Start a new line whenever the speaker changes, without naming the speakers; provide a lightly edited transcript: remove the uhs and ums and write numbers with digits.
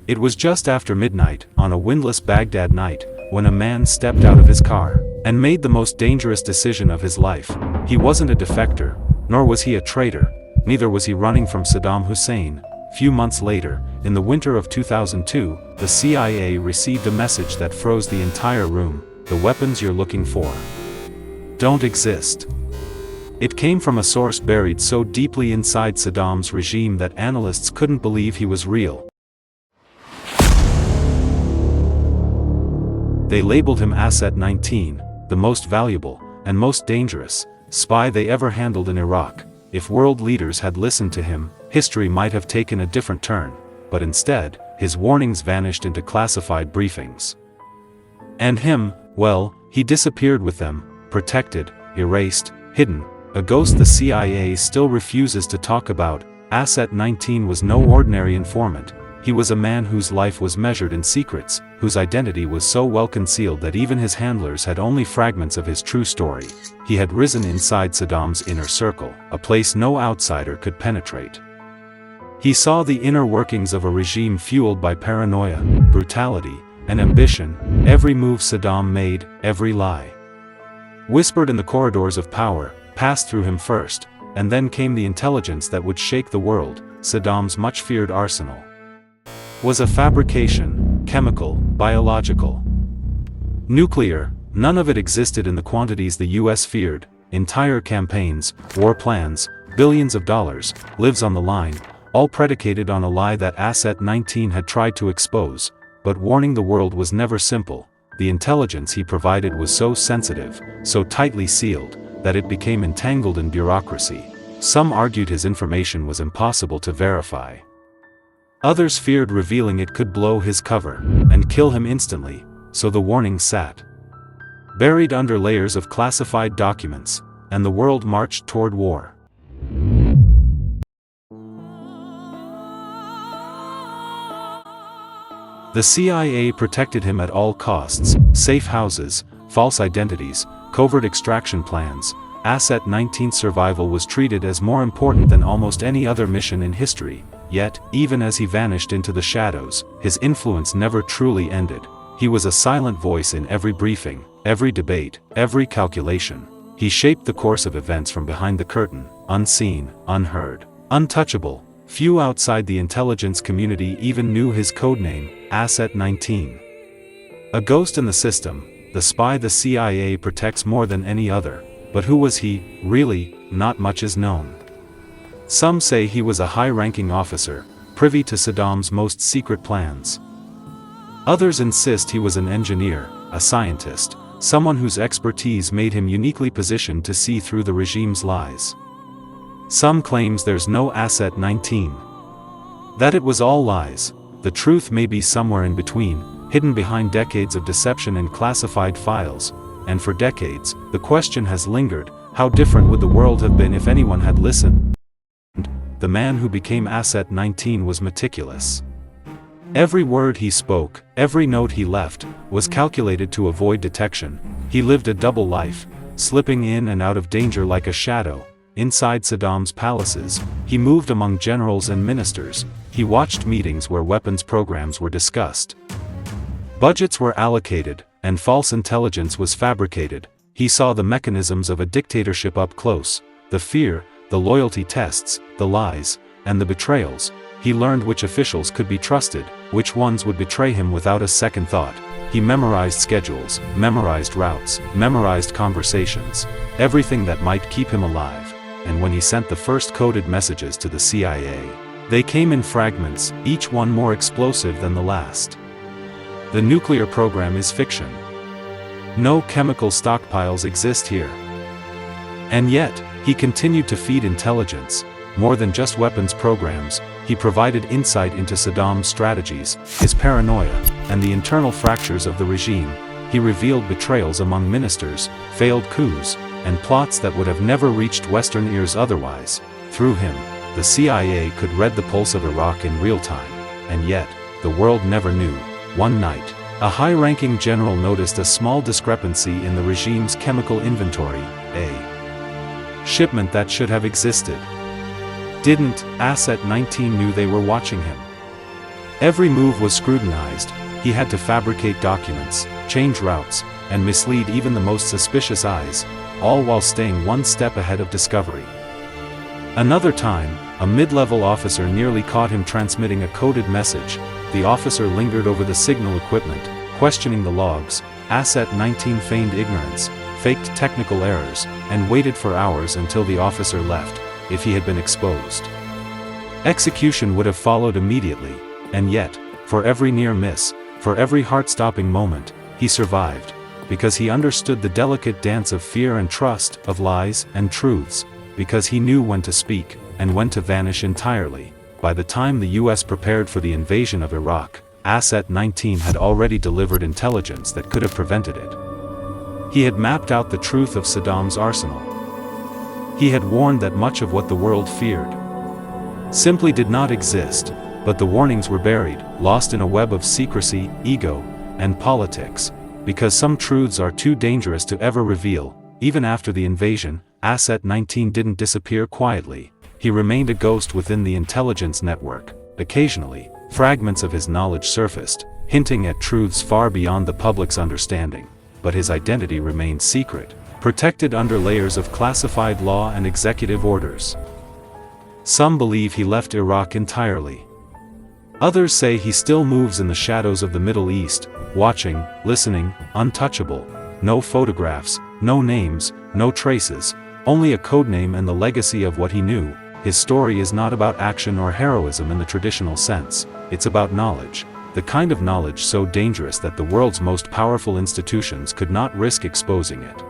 It was just after midnight, on a windless Baghdad night, when a man stepped out of his car and made the most dangerous decision of his life. He wasn't a defector, nor was he a traitor, neither was he running from Saddam Hussein. Few months later, in the winter of 2002, the CIA received a message that froze the entire room: the weapons you're looking for don't exist. It came from a source buried so deeply inside Saddam's regime that analysts couldn't believe he was real. They labeled him Asset 19, the most valuable and most dangerous spy they ever handled in Iraq. If world leaders had listened to him, history might have taken a different turn, but instead, his warnings vanished into classified briefings. And him, well, he disappeared with them, protected, erased, hidden, a ghost the CIA still refuses to talk about. Asset 19 was no ordinary informant. He was a man whose life was measured in secrets, whose identity was so well concealed that even his handlers had only fragments of his true story. He had risen inside Saddam's inner circle, a place no outsider could penetrate. He saw the inner workings of a regime fueled by paranoia, brutality, and ambition. Every move Saddam made, every lie whispered in the corridors of power, passed through him first, and then came the intelligence that would shake the world. Saddam's much-feared arsenal was a fabrication, chemical, biological, nuclear. None of it existed in the quantities the US feared. Entire campaigns, war plans, billions of dollars, lives on the line, all predicated on a lie that Asset 19 had tried to expose. But warning the world was never simple. The intelligence he provided was so sensitive, so tightly sealed, that it became entangled in bureaucracy. Some argued his information was impossible to verify. Others feared revealing it could blow his cover and kill him instantly, so the warning sat buried under layers of classified documents, and the world marched toward war. The CIA protected him at all costs: safe houses, false identities, covert extraction plans. Asset 19's survival was treated as more important than almost any other mission in history. Yet, even as he vanished into the shadows, his influence never truly ended. He was a silent voice in every briefing, every debate, every calculation. He shaped the course of events from behind the curtain, unseen, unheard, untouchable. Few outside the intelligence community even knew his codename, Asset 19. A ghost in the system, the spy the CIA protects more than any other. But who was he, really? Not much is known. Some say he was a high-ranking officer, privy to Saddam's most secret plans. Others insist he was an engineer, a scientist, someone whose expertise made him uniquely positioned to see through the regime's lies. Some claims there's no Asset 19. That it was all lies. The truth may be somewhere in between, hidden behind decades of deception and classified files. And for decades, the question has lingered: how different would the world have been if anyone had listened? The man who became Asset 19 was meticulous. Every word he spoke, every note he left, was calculated to avoid detection. He lived a double life, slipping in and out of danger like a shadow. Inside Saddam's palaces, he moved among generals and ministers. He watched meetings where weapons programs were discussed. Budgets were allocated, and false intelligence was fabricated. He saw the mechanisms of a dictatorship up close: the fear, the loyalty tests, the lies, and the betrayals. He learned which officials could be trusted, which ones would betray him without a second thought. He memorized schedules, memorized routes, memorized conversations, everything that might keep him alive. And when he sent the first coded messages to the CIA, they came in fragments, each one more explosive than the last. The nuclear program is fiction. No chemical stockpiles exist here. And yet, he continued to feed intelligence. More than just weapons programs, he provided insight into Saddam's strategies, his paranoia, and the internal fractures of the regime. He revealed betrayals among ministers, failed coups, and plots that would have never reached Western ears otherwise. Through him, the CIA could read the pulse of Iraq in real time. And yet, the world never knew. One night, a high-ranking general noticed a small discrepancy in the regime's chemical inventory. A shipment that should have existed didn't. Asset 19 knew they were watching him. Every move was scrutinized. He had to fabricate documents, change routes, and mislead even the most suspicious eyes, all while staying one step ahead of discovery. Another time, a mid-level officer nearly caught him transmitting a coded message. The officer lingered over the signal equipment, questioning the logs. Asset 19 feigned ignorance, faked technical errors, and waited for hours until the officer left. If he had been exposed, execution would have followed immediately. And yet, for every near miss, for every heart-stopping moment, he survived, because he understood the delicate dance of fear and trust, of lies and truths, because he knew when to speak, and when to vanish entirely. By the time the US prepared for the invasion of Iraq, Asset 19 had already delivered intelligence that could have prevented it. He had mapped out the truth of Saddam's arsenal. He had warned that much of what the world feared simply did not exist, but the warnings were buried, lost in a web of secrecy, ego, and politics, because some truths are too dangerous to ever reveal. Even after the invasion, Asset 19 didn't disappear quietly. He remained a ghost within the intelligence network. Occasionally, fragments of his knowledge surfaced, hinting at truths far beyond the public's understanding. But his identity remained secret, protected under layers of classified law and executive orders. Some believe he left Iraq entirely. Others say he still moves in the shadows of the Middle East, watching, listening, untouchable. No photographs, no names, no traces, only a codename and the legacy of what he knew. His story is not about action or heroism in the traditional sense. It's about knowledge, the kind of knowledge so dangerous that the world's most powerful institutions could not risk exposing it.